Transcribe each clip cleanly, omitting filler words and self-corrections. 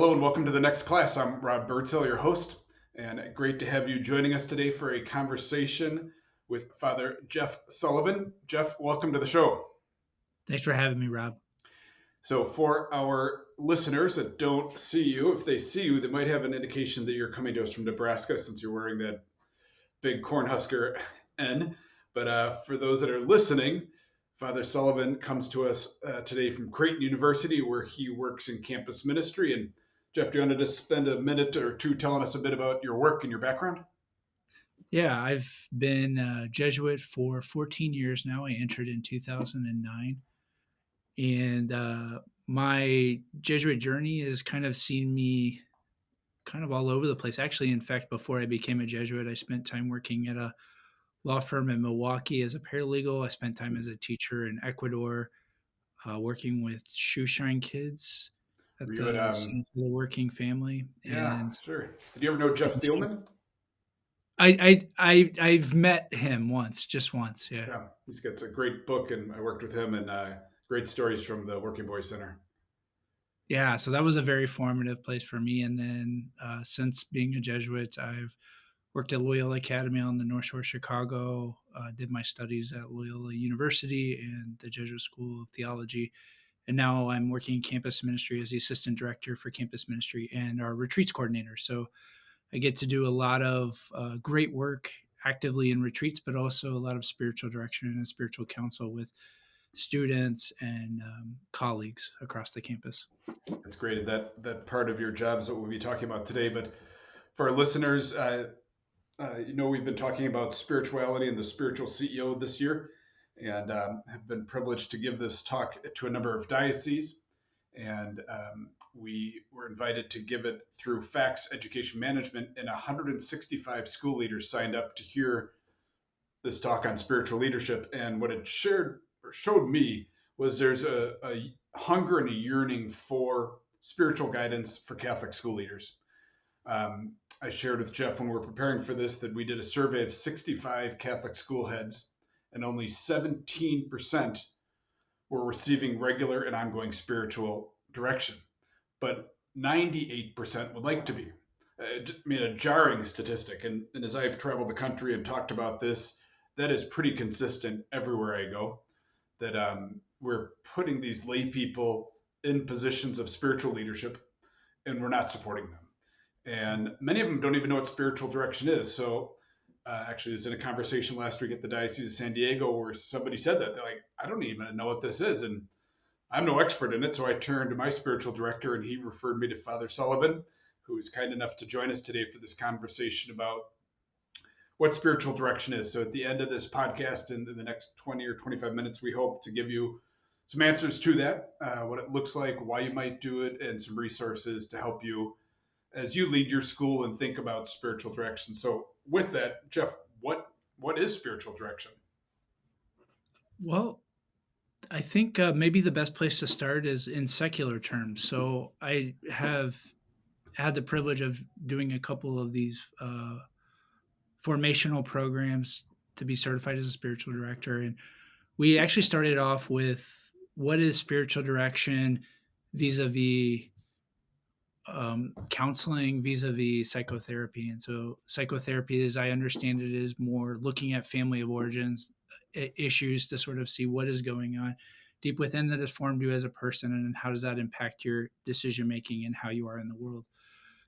Hello and welcome to the next class. I'm Rob Birdsell, your host, and great to have you joining us today for a conversation with Father Jeff Sullivan. Jeff, welcome to the show. Thanks for having me, Rob. So, for our listeners that don't see you, if they see you, they might have an indication that you're coming to us from Nebraska since you're wearing that big Cornhusker N. But for those that are listening, Father Sullivan comes to us today from Creighton University, where he works in campus ministry. And Jeff, do you want to just spend a minute or two telling us a bit about your work and your background? Yeah, I've been a Jesuit for 14 years now. I entered in 2009. And my Jesuit journey has kind of seen me kind of all over the place. Actually, in fact, before I became a Jesuit, I spent time working at a law firm in Milwaukee as a paralegal. I spent time as a teacher in Ecuador, working with shoe shine kids Were at you at, the Center for the Working Family. yeah, And sure. Did you ever know Jeff Thielman? I've met him once, just once. Yeah. Yeah, he's got a great book, and I worked with him, and great stories from the Working Boys Center. Yeah, so that was a very formative place for me. And then since being a Jesuit, I've worked at Loyola Academy on the North Shore of Chicago, did my studies at Loyola University and the Jesuit School of Theology. And now I'm working in campus ministry as the assistant director for campus ministry and our retreats coordinator. So I get to do a lot of great work actively in retreats, but also a lot of spiritual direction and spiritual counsel with students and colleagues across the campus. It's great. That part of your job is what we'll be talking about today. But for our listeners, we've been talking about spirituality and the spiritual CEO this year, and have been privileged to give this talk to a number of dioceses. And we were invited to give it through FACS Education Management, and 165 school leaders signed up to hear this talk on spiritual leadership. And what it shared or showed me was there's a hunger and a yearning for spiritual guidance for Catholic school leaders. I shared with Jeff when we were preparing for this that we did a survey of 65 Catholic school heads, and only 17% were receiving regular and ongoing spiritual direction, but 98% would like to be. I mean, a jarring statistic. And as I've traveled the country and talked about this, that is pretty consistent everywhere I go. That we're putting these lay people in positions of spiritual leadership, and we're not supporting them. And many of them don't even know what spiritual direction is. So, actually, I was in a conversation last week at the Diocese of San Diego where somebody said that. They're like, I don't even know what this is. And I'm no expert in it. So I turned to my spiritual director, and he referred me to Father Sullivan, who is kind enough to join us today for this conversation about what spiritual direction is. So at the end of this podcast, in the next 20 or 25 minutes, we hope to give you some answers to that, what it looks like, why you might do it, and some resources to help you as you lead your school and think about spiritual direction. So with that, Jeff, what is spiritual direction? Well, I think maybe the best place to start is in secular terms. So I have had the privilege of doing a couple of these formational programs to be certified as a spiritual director. And we actually started off with what is spiritual direction vis-a-vis counseling, vis-a-vis psychotherapy. And so psychotherapy, as I understand it, is more looking at family of origins issues to sort of see what is going on deep within that has formed you as a person, and how does that impact your decision making and how you are in the world.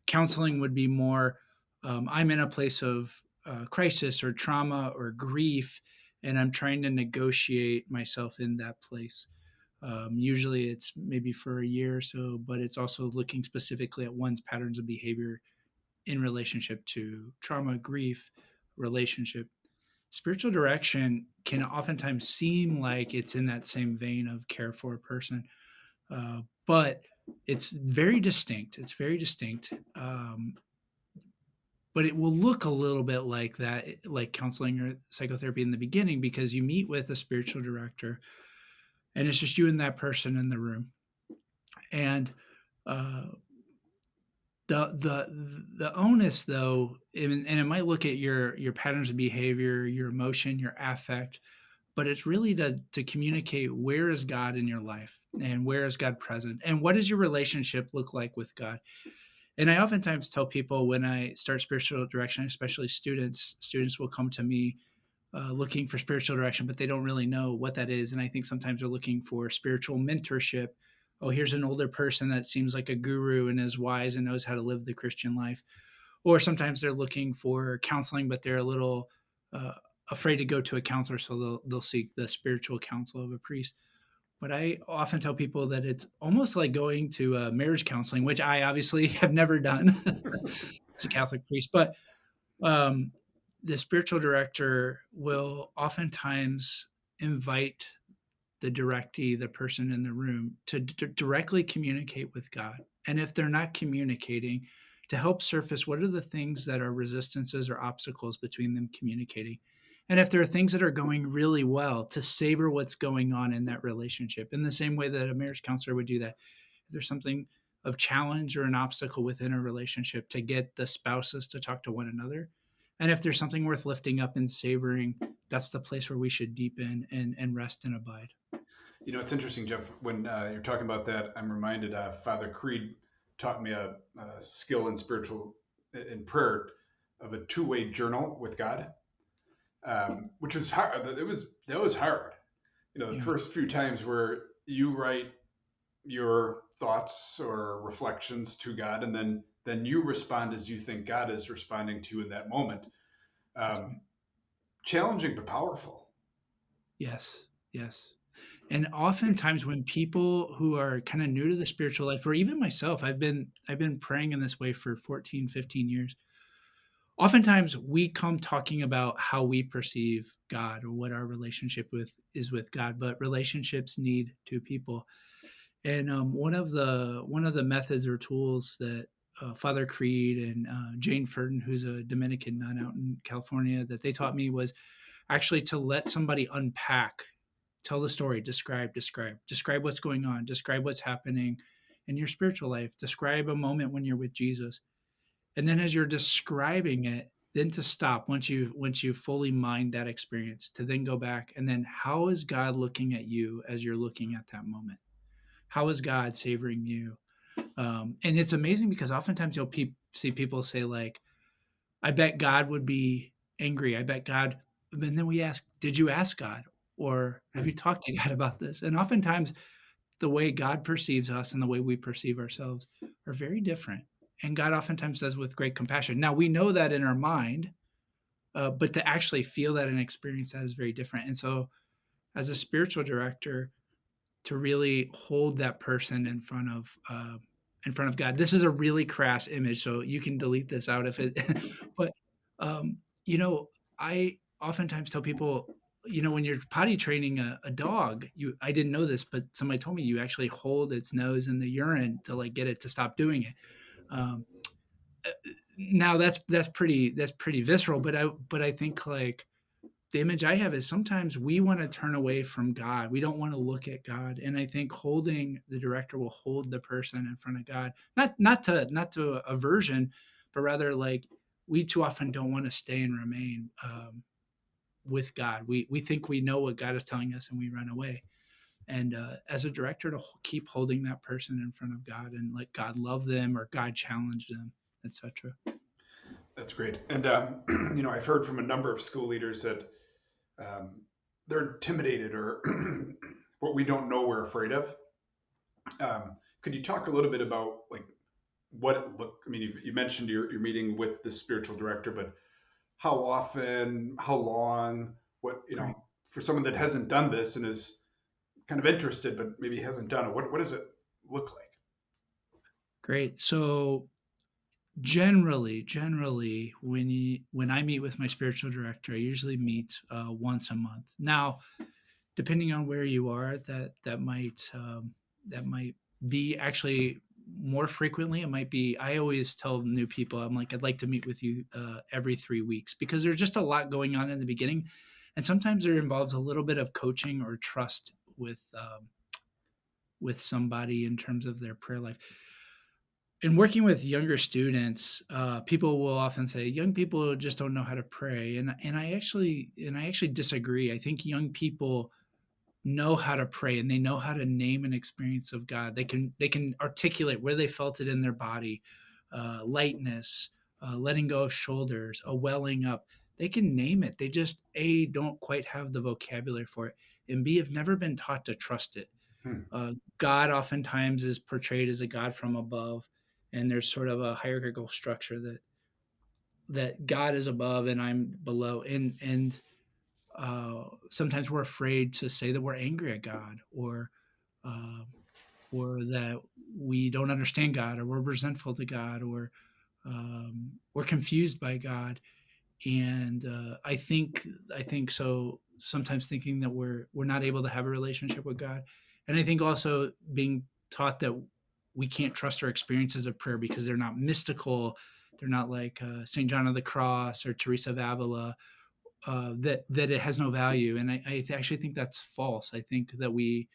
Counseling would be more I'm in a place of crisis or trauma or grief, and I'm trying to negotiate myself in that place. Usually it's maybe for a year or so, but it's also looking specifically at one's patterns of behavior in relationship to trauma, grief, relationship. Spiritual direction can oftentimes seem like it's in that same vein of care for a person, but it's very distinct. It's very distinct. But it will look a little bit like that, like counseling or psychotherapy in the beginning, because you meet with a spiritual director and it's just you and that person in the room. And uh, the onus, though, and it might look at your patterns of behavior, your emotion, your affect, but it's really to communicate where is God in your life and where is God present and what does your relationship look like with God. And I oftentimes tell people when I start spiritual direction, especially students will come to me looking for spiritual direction, but they don't really know what that is. And I think sometimes they're looking for spiritual mentorship. Oh, here's an older person that seems like a guru and is wise and knows how to live the Christian life. Or sometimes they're looking for counseling, but they're a little uh, afraid to go to a counselor, so they'll seek the spiritual counsel of a priest. But I often tell people that it's almost like going to marriage counseling, which I obviously have never done as a Catholic priest. But um, the spiritual director will oftentimes invite the directee, the person in the room, to directly communicate with God. And if they're not communicating, to help surface what are the things that are resistances or obstacles between them communicating. And if there are things that are going really well, to savor what's going on in that relationship in the same way that a marriage counselor would do that. If there's something of challenge or an obstacle within a relationship, to get the spouses to talk to one another. And if there's something worth lifting up and savoring, that's the place where we should deepen and rest and abide. It's interesting, Jeff, when you're talking about that, I'm reminded Father Creed taught me a skill in in prayer of a two-way journal with God, which was hard. That was hard. The Yeah. first few times where you write your thoughts or reflections to God, and then you respond as you think God is responding to you in that moment. That's right. Um, Challenging but powerful. Yes. Yes. And oftentimes when people who are kind of new to the spiritual life, or even myself, I've been praying in this way for 14, 15 years. Oftentimes we come talking about how we perceive God or what our relationship with is with God, but relationships need two people. And one of the methods or tools that Father Creed and Jane Furton, who's a Dominican nun out in California, that they taught me was actually to let somebody unpack, tell the story, describe what's going on, describe what's happening in your spiritual life, describe a moment when you're with Jesus, and then as you're describing it, then to stop once you fully mind that experience, to then go back and then how is God looking at you as you're looking at that moment? How is God savoring you? And it's amazing because oftentimes you'll see people say like, "I bet God would be angry. I bet God." And then we ask, "Did you ask God, or have you talked to God about this?" And oftentimes, the way God perceives us and the way we perceive ourselves are very different. And God oftentimes does with great compassion. Now we know that in our mind, but to actually feel that and experience that is very different. And so, as a spiritual director, to really hold that person in front of God. This is a really crass image, so you can delete this out if it. But um, you know, I oftentimes tell people, when you're potty training a dog, I didn't know this, but somebody told me you actually hold its nose in the urine to like get it to stop doing it. Um, uh, Now that's pretty visceral, but I think like the image I have is sometimes we want to turn away from God. We don't want to look at God. And I think holding the director will hold the person in front of God, not to aversion, but rather like we too often don't want to stay and remain with God. We think we know what God is telling us and we run away. And as a director, to keep holding that person in front of God and let God love them or God challenge them, etc. That's great. And I've heard from a number of school leaders that um, they're intimidated or what we don't know we're afraid of. Could you talk a little bit about like what it looked? I mean, you mentioned your meeting with the spiritual director, but how often, how long, what Great. for someone that hasn't done this and is kind of interested but maybe hasn't done it, what does it look like? Great. So generally, when I meet with my spiritual director, I usually meet once a month. Now, depending on where you are, that might be actually more frequently. It might be. I always tell new people, I'm like, I'd like to meet with you every 3 weeks because there's just a lot going on in the beginning, and sometimes there involves a little bit of coaching or trust with somebody in terms of their prayer life. in working with younger students, people will often say young people just don't know how to pray, and I actually disagree. I think young people know how to pray and they know how to name an experience of God. They can articulate where they felt it in their body, lightness, letting go of shoulders, a welling up. They can name it. They just a don't quite have the vocabulary for it, and b have never been taught to trust it. Hmm. God oftentimes is portrayed as a God from above, and there's sort of a hierarchical structure that God is above and I'm below, and sometimes we're afraid to say that we're angry at God, uh, or that we don't understand God, or we're resentful to God, or we're confused by God. And I think so. Sometimes thinking that we're not able to have a relationship with God, and I think also being taught that we can't trust our experiences of prayer because they're not mystical. They're not like Saint John of the Cross or Teresa of Avila, that it has no value. And I actually think that's false. I think that we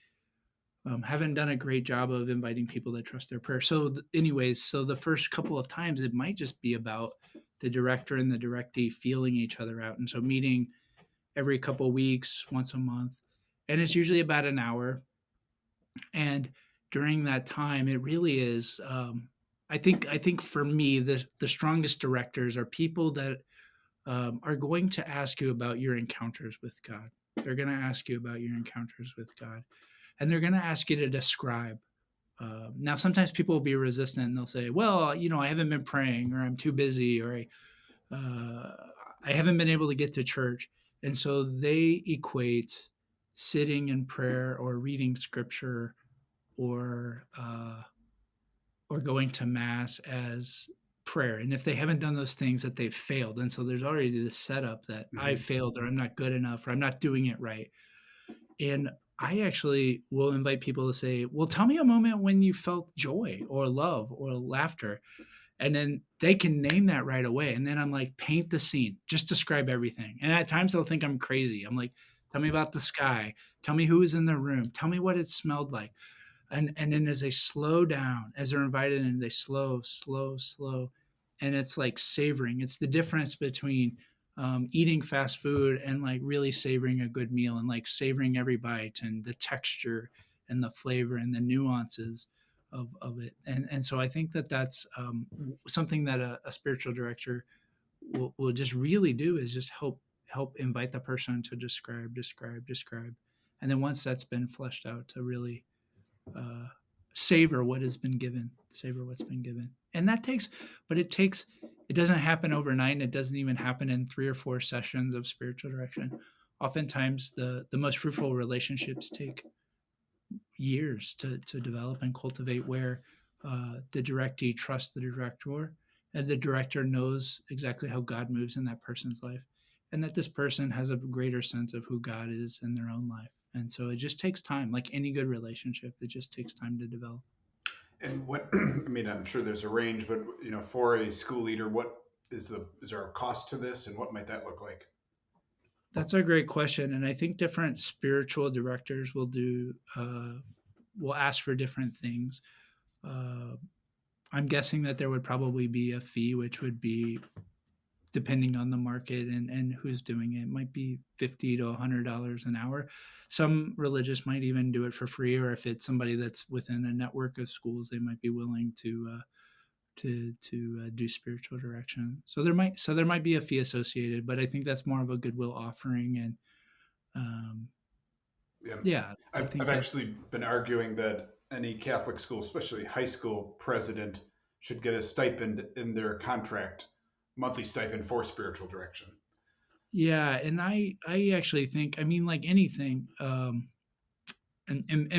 haven't done a great job of inviting people to trust their prayer. So, anyways, so the first couple of times it might just be about the director and the directee feeling each other out, and so meeting every couple of weeks, once a month, and it's usually about an hour. And during that time, it really is. I think for me, the strongest directors are people that are going to ask you about your encounters with God. They're going to ask you about your encounters with God, and they're going to ask you to describe. Now, sometimes people will be resistant and they'll say, "Well, I haven't been praying, or I'm too busy, or I haven't been able to get to church," and so they equate sitting in prayer or reading scripture or going to mass as prayer. And if they haven't done those things, that they've failed. And so there's already this setup that I Hmm. failed, or I'm not good enough, or I'm not doing it right. And I actually will invite people to say, "Well, tell me a moment when you felt joy or love or laughter." And then they can name that right away. And then I'm like, paint the scene, just describe everything. And at times they'll think I'm crazy. I'm like, "Tell me about the sky. Tell me who was in the room. Tell me what it smelled like." And then as they slow down, as they're invited in, they slow, and it's like savoring. It's the difference between eating fast food and like really savoring a good meal, and like savoring every bite and the texture and the flavor and the nuances of it. And so I think that that's something that a spiritual director will just really do, is just help invite the person to describe, and then once that's been fleshed out, to really uh, savor what has been given, savor what's been given. And that takes, but it doesn't happen overnight, and it doesn't even happen in 3 or 4 sessions of spiritual direction. Oftentimes, the most fruitful relationships take years to develop and cultivate, where the directee trusts the director, and the director knows exactly how God moves in that person's life, and that this person has a greater sense of who God is in their own life. And so it just takes time, like any good relationship, it just takes time to develop. And what I mean, I'm sure there's a range, but for a school leader, what is there a cost to this, and what might that look like? That's a great question, and I think different spiritual directors will ask for different things. Uh, I'm guessing that there would probably be a fee, which would be depending on the market and who's doing it. It might be $50 to $100 an hour. Some religious might even do it for free, or if it's somebody that's within a network of schools, they might be willing to do spiritual direction. So there might be a fee associated, but I think that's more of a goodwill offering. And um, Yeah, yeah, I I've think that actually been arguing that any Catholic school, especially high school president, should get a stipend in their contract, monthly stipend for spiritual direction. yeah, and I actually think, I mean, like anything, and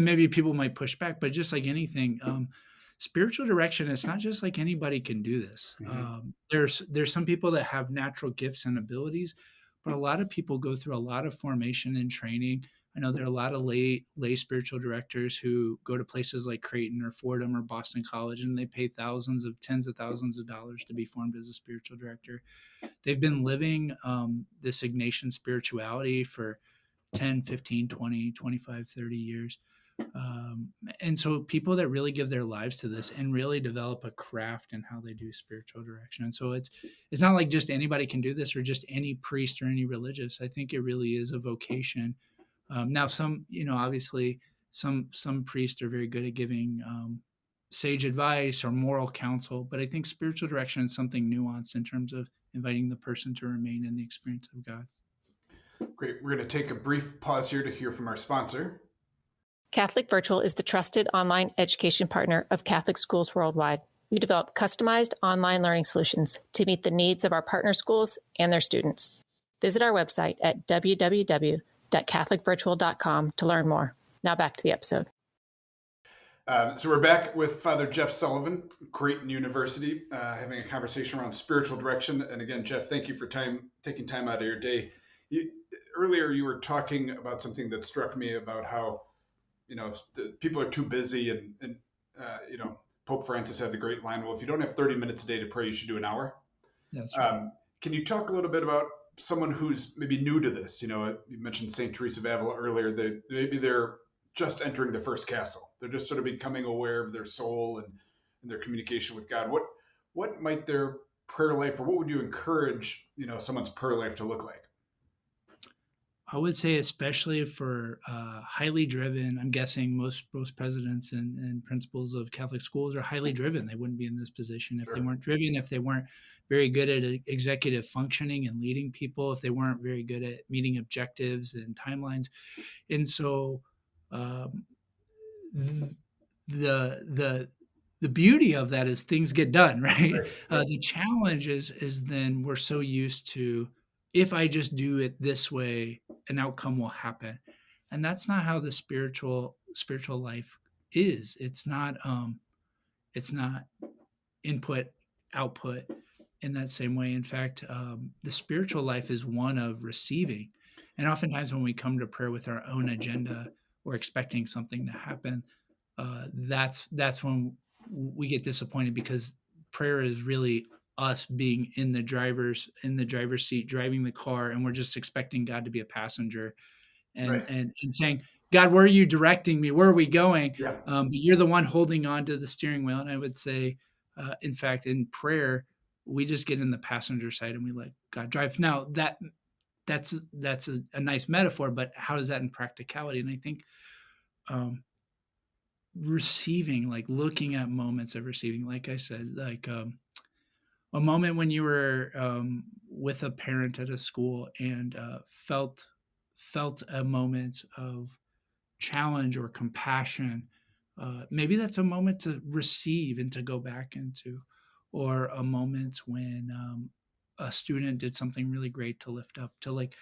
maybe people might push back, but just like anything, spiritual direction, it's not just like anybody can do this. Hmm. There's some people that have natural gifts and abilities, but a lot of people go through a lot of formation and training. I know there are a lot of lay spiritual directors who go to places like Creighton or Fordham or Boston College, and they pay tens of thousands of dollars to be formed as a spiritual director. They've been living this Ignatian spirituality for 10, 15, 20, 25, 30 years. And so people that really give their lives to this and really develop a craft in how they do spiritual direction. And so it's not like just anybody can do this or just any priest or any religious. I think it really is a vocation. Now, some, obviously, some priests are very good at giving sage advice or moral counsel, but I think spiritual direction is something nuanced in terms of inviting the person to remain in the experience of God. Great. We're going to take a brief pause here to hear from our sponsor. Catholic Virtual is the trusted online education partner of Catholic schools worldwide. We develop customized online learning solutions to meet the needs of our partner schools and their students. Visit our website at www.catholicvirtual.com to learn more. Now back to the episode. So we're back with Father Jeff Sullivan, Creighton University, having a conversation around spiritual direction. And again, Jeff, thank you for taking time out of your day. Earlier, you were talking about something that struck me about how, people are too busy, and Pope Francis had the great line, well, if you don't have 30 minutes a day to pray, you should do an hour. That's right. Can you talk a little bit about someone who's maybe new to this? You mentioned St. Teresa of Avila earlier. Maybe they're just entering the first castle. They're just sort of becoming aware of their soul and their communication with God. What might their prayer life, or what would you encourage, someone's prayer life to look like? I would say, especially for highly driven, I'm guessing most presidents and principals of Catholic schools are highly driven. They wouldn't be in this position if they weren't driven, if they weren't very good at executive functioning and leading people, if they weren't very good at meeting objectives and timelines. And so the beauty of that is things get done, right? The challenge is then we're so used to, if I just do it this way, an outcome will happen. And that's not how the spiritual life is. It's not input, output in that same way. In fact, the spiritual life is one of receiving. And oftentimes when we come to prayer with our own agenda or expecting something to happen, that's when we get disappointed, because prayer is really us being in the driver's seat, driving the car, and we're just expecting God to be a passenger, and saying, God, where are you directing me? Where are we going? Yeah. But you're the one holding on to the steering wheel. And I would say, in fact, in prayer, we just get in the passenger side and we let God drive. Now that's a nice metaphor, but how does that in practicality? And I think receiving, like looking at moments of receiving, like I said, like a moment when you were with a parent at a school and felt a moment of challenge or compassion. Maybe that's a moment to receive and to go back into, or a moment when a student did something really great to lift up, to like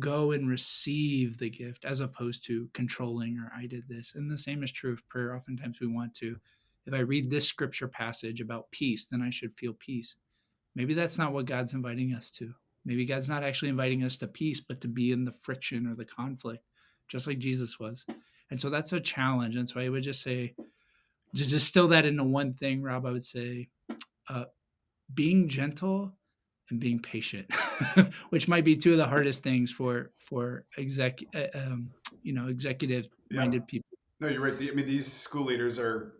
go and receive the gift as opposed to controlling, or I did this. And the same is true of prayer. Oftentimes we want to, if I read this scripture passage about peace, then I should feel peace. Maybe that's not what God's inviting us to. Maybe God's not actually inviting us to peace, but to be in the friction or the conflict, just like Jesus was. And so that's a challenge. And so I would just say, to distill that into one thing, Rob, I would say being gentle and being patient, which might be two of the hardest things for executive-minded people. No, you're right. These school leaders are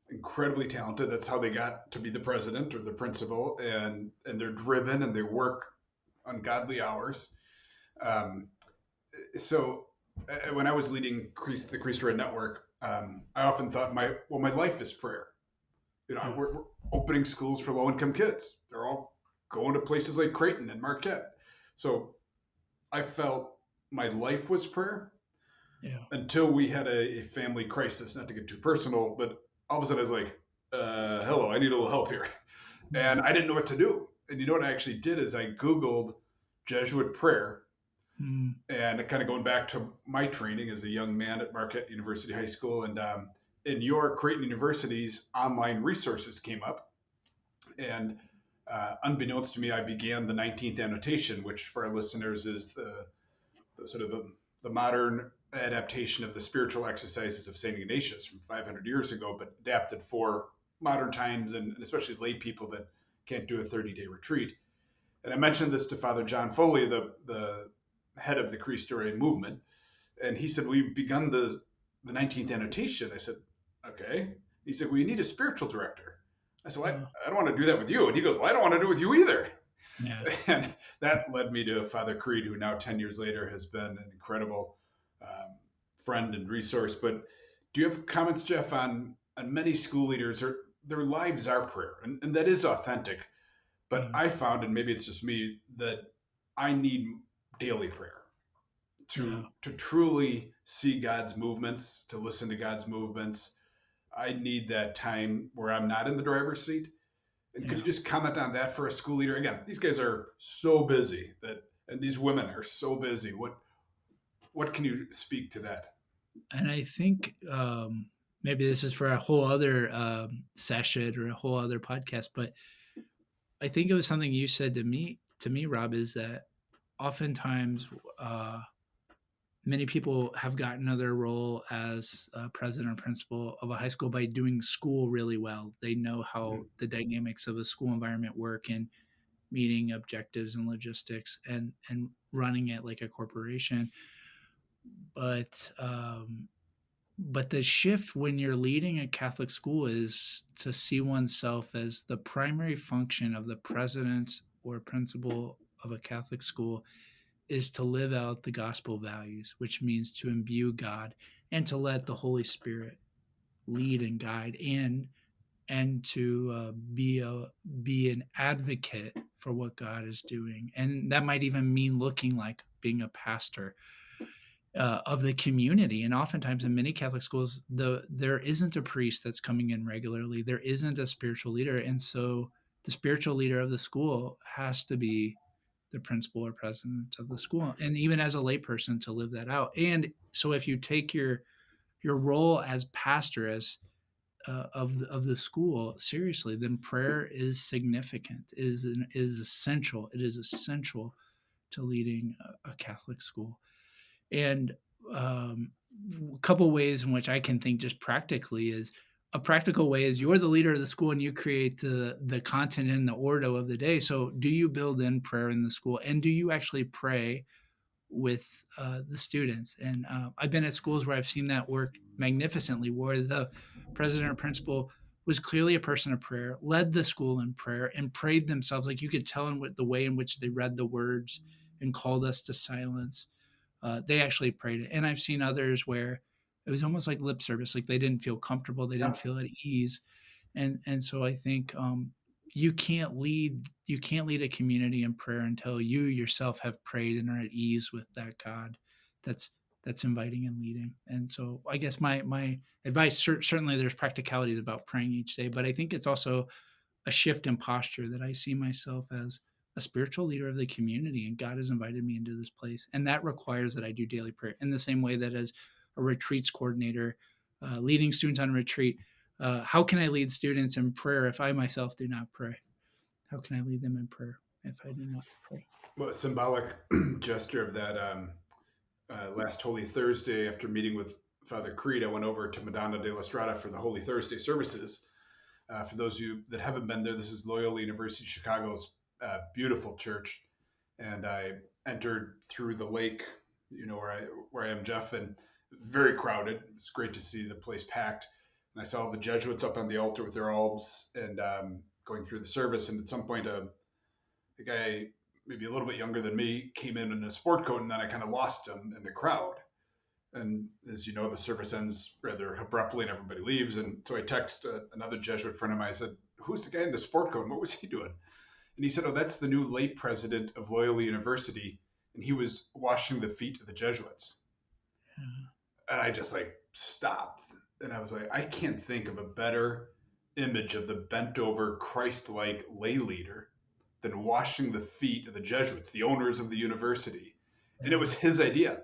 incredibly talented. That's how they got to be the president or the principal, and they're driven and they work ungodly hours. So when I was leading the Cristo Network, I often thought my life is prayer. We're opening schools for low-income kids. They're all going to places like Creighton and Marquette. So I felt my life was prayer until we had a family crisis. Not to get too personal, but all of a sudden I was like, hello, I need a little help here. And I didn't know what to do. And you know what I actually did is I Googled Jesuit prayer. And kind of going back to my training as a young man at Marquette University High School, and in your Creighton University's online resources came up. And unbeknownst to me, I began the 19th annotation, which for our listeners is the sort of the modern adaptation of the spiritual exercises of St. Ignatius from 500 years ago, but adapted for modern times and especially lay people that can't do a 30-day retreat. And I mentioned this to Father John Foley, the head of the Cristo movement, and he said, we've begun the the 19th annotation. I said, okay. He said, well, you need a spiritual director. I said, well, I don't want to do that with you. And he goes, well, I don't want to do it with you either. Yeah. And that led me to Father Creed, who now 10 years later has been an incredible friend and resource. But do you have comments, Jeff, on many school leaders, or their lives are prayer, and that is authentic. But I found, and maybe it's just me, that I need daily prayer to truly see God's movements, to listen to God's movements. I need that time where I'm not in the driver's seat. And could you just comment on that for a school leader? Again, these guys are so busy and these women are so busy. What can you speak to that? And I think maybe this is for a whole other session or a whole other podcast, but I think it was something you said to me, Rob, is that oftentimes many people have gotten to their role as president or principal of a high school by doing school really well. They know how the dynamics of a school environment work and meeting objectives and logistics and running it like a corporation. But the shift when you're leading a Catholic school is to see oneself as the primary function of the president or principal of a Catholic school is to live out the gospel values, which means to imbue God and to let the Holy Spirit lead and guide and to be an advocate for what God is doing. And that might even mean looking like being a pastor of the community. And oftentimes in many Catholic schools, there isn't a priest that's coming in regularly. There isn't a spiritual leader. And so the spiritual leader of the school has to be the principal or president of the school. And even as a layperson to live that out. And so if you take your role as pastor, as of the school seriously, then prayer is significant, is essential. It is essential to leading a Catholic school. And a couple ways in which I can think just practically is a practical way is you're the leader of the school and you create the content and the ordo of the day. So do you build in prayer in the school, and do you actually pray with the students? And I've been at schools where I've seen that work magnificently, where the president or principal was clearly a person of prayer, led the school in prayer, and prayed themselves. Like you could tell in the way in which they read the words and called us to silence. They actually prayed it. And I've seen others where it was almost like lip service, like they didn't feel comfortable, they didn't feel at ease. And so I think you can't lead a community in prayer until you yourself have prayed and are at ease with that God that's inviting and leading. And so I guess my advice, certainly there's practicalities about praying each day, but I think it's also a shift in posture that I see myself as a spiritual leader of the community, and God has invited me into this place. And that requires that I do daily prayer in the same way that as a retreats coordinator, leading students on retreat, how can I lead students in prayer if I myself do not pray? How can I lead them in prayer if I do not pray? Well, a symbolic gesture of that, last Holy Thursday, after meeting with Father Creed, I went over to Madonna de la Strada for the Holy Thursday services. For those of you that haven't been there, this is Loyola University Chicago's beautiful church. And I entered through the lake, where I am, Jeff, and very crowded. It's great to see the place packed. And I saw all the Jesuits up on the altar with their albs and going through the service. And at some point, a guy maybe a little bit younger than me came in a sport coat, and then I kind of lost him in the crowd. And as you know, the service ends rather abruptly and everybody leaves. And so I text another Jesuit friend of mine. I said, who's the guy in the sport coat? And what was he doing? And he said, oh, that's the new late president of Loyola University. And he was washing the feet of the Jesuits. And I just stopped. And I was like, I can't think of a better image of the bent over Christ-like lay leader than washing the feet of the Jesuits, the owners of the university. And it was his idea.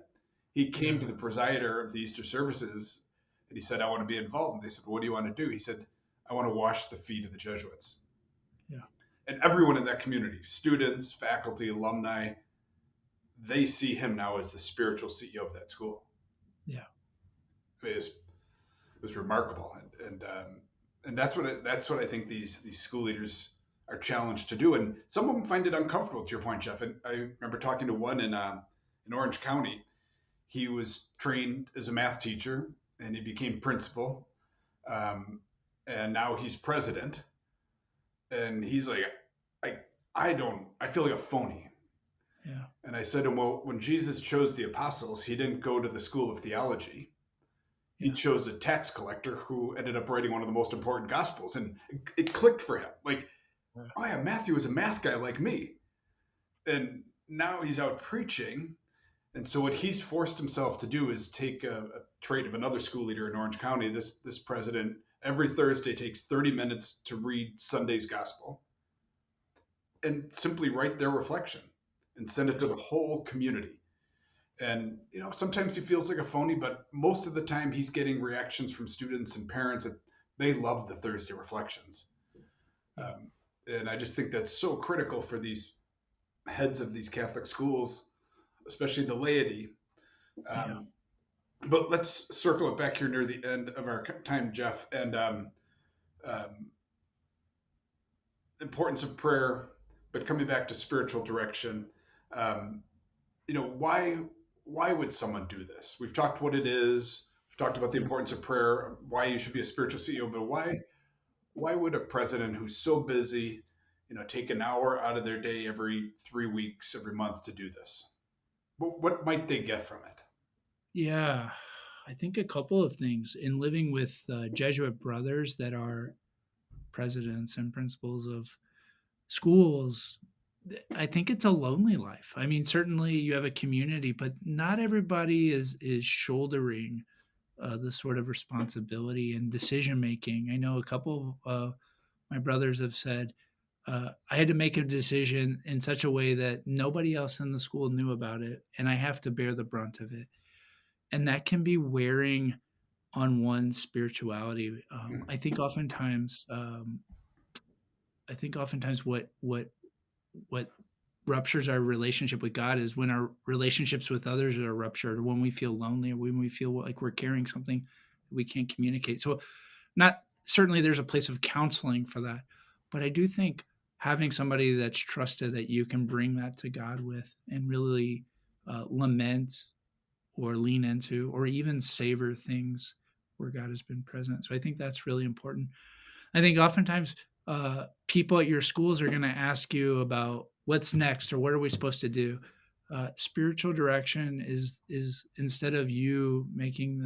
He came to the presider of the Easter services and he said, I want to be involved. And they said, what do you want to do? He said, I want to wash the feet of the Jesuits. Yeah. And everyone in that community, students, faculty, alumni, they see him now as the spiritual CEO of that school. Yeah. It was remarkable. And that's what I think these school leaders are challenged to do. And some of them find it uncomfortable, to your point, Jeff. And I remember talking to one in Orange County. He was trained as a math teacher, and he became principal, um, and now he's president. And he's like, I, I feel like a phony. Yeah. And I said to him, well, when Jesus chose the apostles, he didn't go to the school of theology. He Yeah. chose a tax collector who ended up writing one of the most important gospels. And it clicked for him. Like, oh yeah, Matthew is a math guy like me. And now he's out preaching. And so what he's forced himself to do is take a trait of another school leader in Orange County. This president every Thursday takes 30 minutes to read Sunday's gospel and simply write their reflection and send it to the whole community. And sometimes he feels like a phony, but most of the time he's getting reactions from students and parents that they love the Thursday reflections. And I just think that's so critical for these heads of these Catholic schools, especially the laity. But let's circle it back here near the end of our time, Jeff, and importance of prayer, but coming back to spiritual direction. Why would someone do this? We've talked what it is. We've talked about the importance of prayer, why you should be a spiritual CEO, but why would a president who's so busy, take an hour out of their day every 3 weeks, every month to do this? What might they get from it? Yeah, I think a couple of things. In living with Jesuit brothers that are presidents and principals of schools, I think it's a lonely life. I mean, certainly you have a community, but not everybody is shouldering the sort of responsibility and decision making. I know a couple of my brothers have said, I had to make a decision in such a way that nobody else in the school knew about it, and I have to bear the brunt of it. And that can be wearing on one's spirituality. I think oftentimes, what ruptures our relationship with God is when our relationships with others are ruptured, or when we feel lonely, or when we feel like we're carrying something we can't communicate. So, not certainly there's a place of counseling for that, but I do think having somebody that's trusted that you can bring that to God with and really lament or lean into or even savor things where God has been present. So I think that's really important. I think oftentimes people at your schools are going to ask you about what's next or what are we supposed to do. Spiritual direction is instead of you making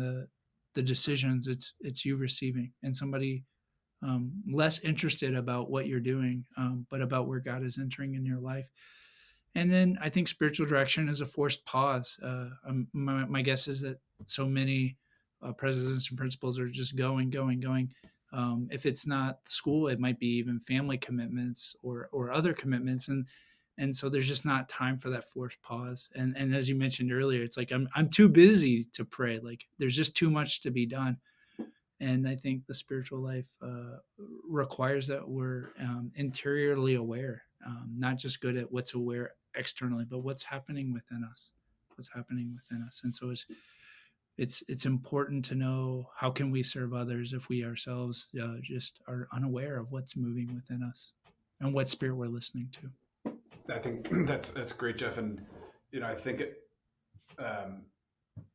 the decisions, it's you receiving and somebody less interested about what you're doing, but about where God is entering in your life. And then I think spiritual direction is a forced pause. My guess is that so many presidents and principals are just going, going, going. If it's not school, it might be even family commitments or other commitments, and so there's just not time for that forced pause. And as you mentioned earlier, it's like I'm too busy to pray. Like there's just too much to be done. And I think the spiritual life requires that we're interiorly aware, not just good at what's aware externally, but what's happening within us. What's happening within us, and so it's important to know how can we serve others if we ourselves just are unaware of what's moving within us and what spirit we're listening to. I think that's great, Jeff, and I think um,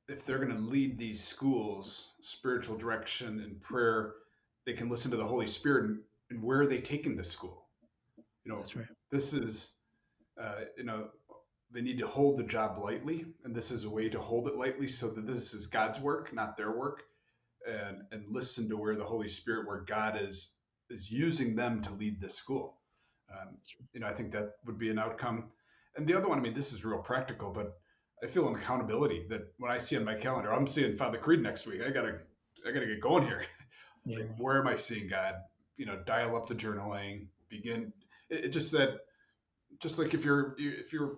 if they're going to lead these schools, spiritual direction and prayer, they can listen to the Holy Spirit and where are they taking the school? That's right. This is, they need to hold the job lightly, and this is a way to hold it lightly so that this is God's work, not their work, and listen to where the Holy Spirit, where God is using them to lead this school. I think that would be an outcome. And the other one, I mean, this is real practical, but I feel an accountability that when I see on my calendar, I'm seeing Father Creed next week. I gotta get going here. Yeah. Like, where am I seeing God? Dial up the journaling. Begin. It just that, just like if you're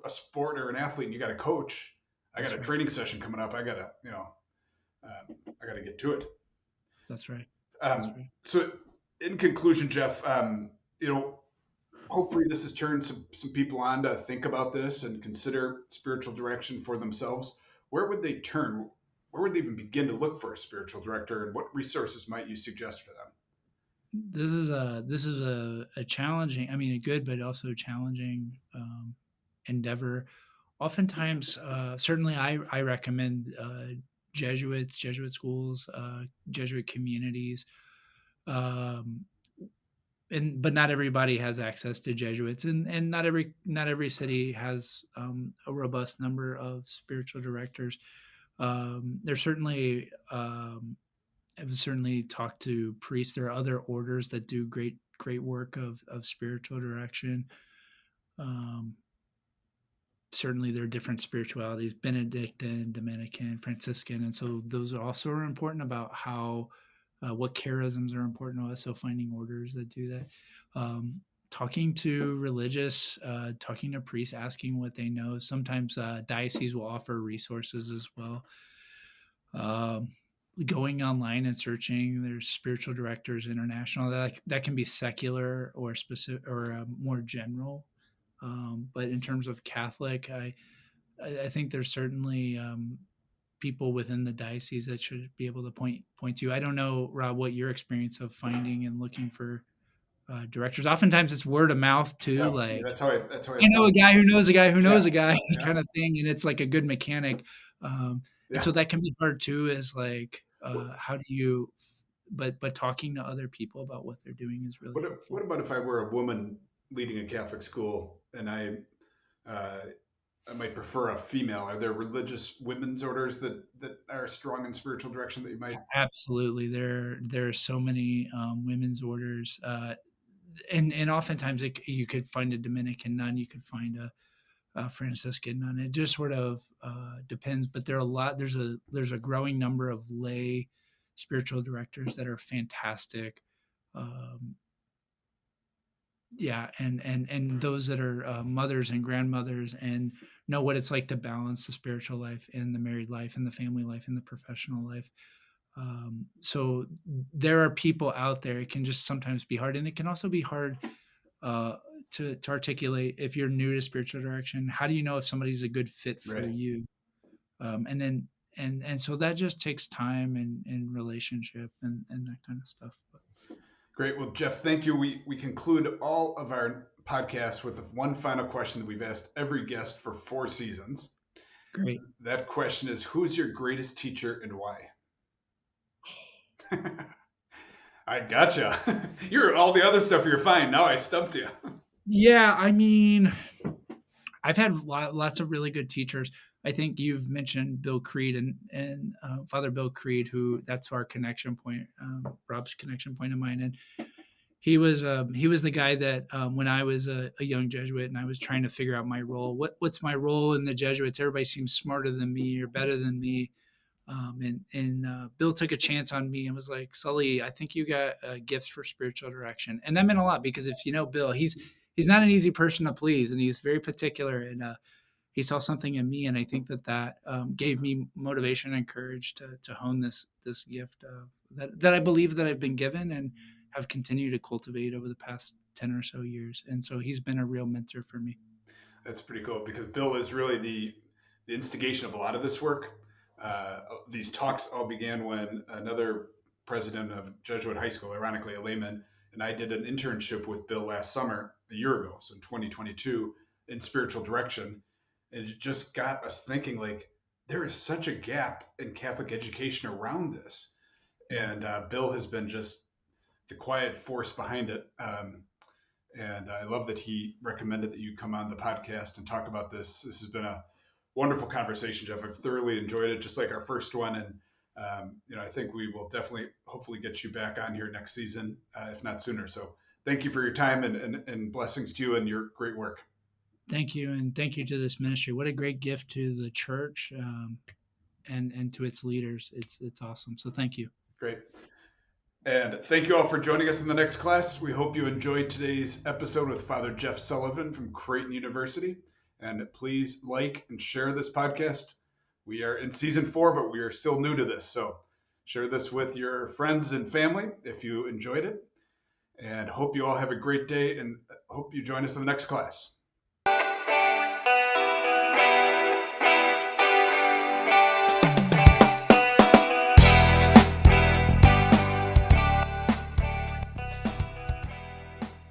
a sport or an athlete and you got a coach, I got a training session coming up. I gotta get to it. That's right. So, in conclusion, Jeff, hopefully this has turned some people on to think about this and consider spiritual direction for themselves. Where would they turn? Where would they even begin to look for a spiritual director, and what resources might you suggest for them? This is a challenging, I mean, a good but also challenging endeavor. Oftentimes, certainly, I recommend Jesuit schools, Jesuit communities. But not everybody has access to Jesuits, and not every city has a robust number of spiritual directors. There's certainly I've certainly talked to priests. There are other orders that do great work of spiritual direction. Um, Certainly there are different spiritualities: Benedictine, Dominican, Franciscan, and so those also are important about how what charisms are important to us. So finding orders that do that. Talking to religious, talking to priests, asking what they know. Sometimes dioceses will offer resources as well. Um, Going online and searching, there's spiritual directors international, that can be secular or specific or more general. But in terms of Catholic, I think there's certainly people within the diocese that should be able to point to. I don't know, Rob, what your experience of finding and looking for directors. Oftentimes it's word of mouth too. Yeah, Like, that's how I I know a found. guy who knows a guy who Yeah, knows a guy, yeah, kind of thing, and it's like a good mechanic. And yeah. so that can be hard too. Is like, What, how do you? But talking to other people about what they're doing is really what helpful. about if I were a woman leading a Catholic school and uh, I might prefer a female? Are there religious women's orders that are strong in spiritual direction that you might? Absolutely, there are so many women's orders, and oftentimes you could find a Dominican nun, you could find a Franciscan nun. It just sort of depends, but there are a lot. There's a growing number of lay spiritual directors that are fantastic. Um, yeah, and those that are mothers and grandmothers and know what it's like to balance the spiritual life and the married life and the family life and the professional life. So there are people out there. It can just sometimes be hard, and it can also be hard uh, to articulate if you're new to spiritual direction. How do you know if somebody's a good fit for Right. you? And then and so that just takes time and relationship and that kind of stuff. But Great. Well, Jeff, thank you. We conclude all of our podcasts with one final question that we've asked every guest for 4 seasons. great. That question is, who's your greatest teacher and why? I gotcha. You're all the other stuff. You're fine. Now I stumped you. Yeah, I mean, I've had lots of really good teachers. I think you've mentioned Bill Creed and Father Bill Creed, who that's our connection point, Rob's connection point of mine. And he was the guy that when I was a young Jesuit and I was trying to figure out my role, what's my role in the Jesuits? Everybody seems smarter than me or better than me. And Bill took a chance on me and was like, Sully, I think you got gifts for spiritual direction. And that meant a lot because if you know Bill, he's not an easy person to please, and he's very particular. And he saw something in me, and I think that gave me motivation and courage to hone this gift that I believe that I've been given and have continued to cultivate over the past 10 or so years. And so he's been a real mentor for me. That's pretty cool because Bill is really the instigation of a lot of this work. These talks all began when another president of Jesuit high school, ironically a layman, and I did an internship with Bill last summer, a year ago, so in 2022, in spiritual direction. And it just got us thinking, like, there is such a gap in Catholic education around this. And Bill has been just the quiet force behind it. And I love that he recommended that you come on the podcast and talk about this. This has been a wonderful conversation, Jeff. I've thoroughly enjoyed it, just like our first one. And, I think we will definitely, hopefully, get you back on here next season, if not sooner. So thank you for your time and blessings to you and your great work. Thank you. And thank you to this ministry. What a great gift to the church and to its leaders. It's awesome. So thank you. Great. And thank you all for joining us in the next class. We hope you enjoyed today's episode with Father Jeff Sullivan from Creighton University. And please like and share this podcast. We are in season 4, but we are still new to this. So share this with your friends and family if you enjoyed it. And hope you all have a great day and hope you join us in the next class.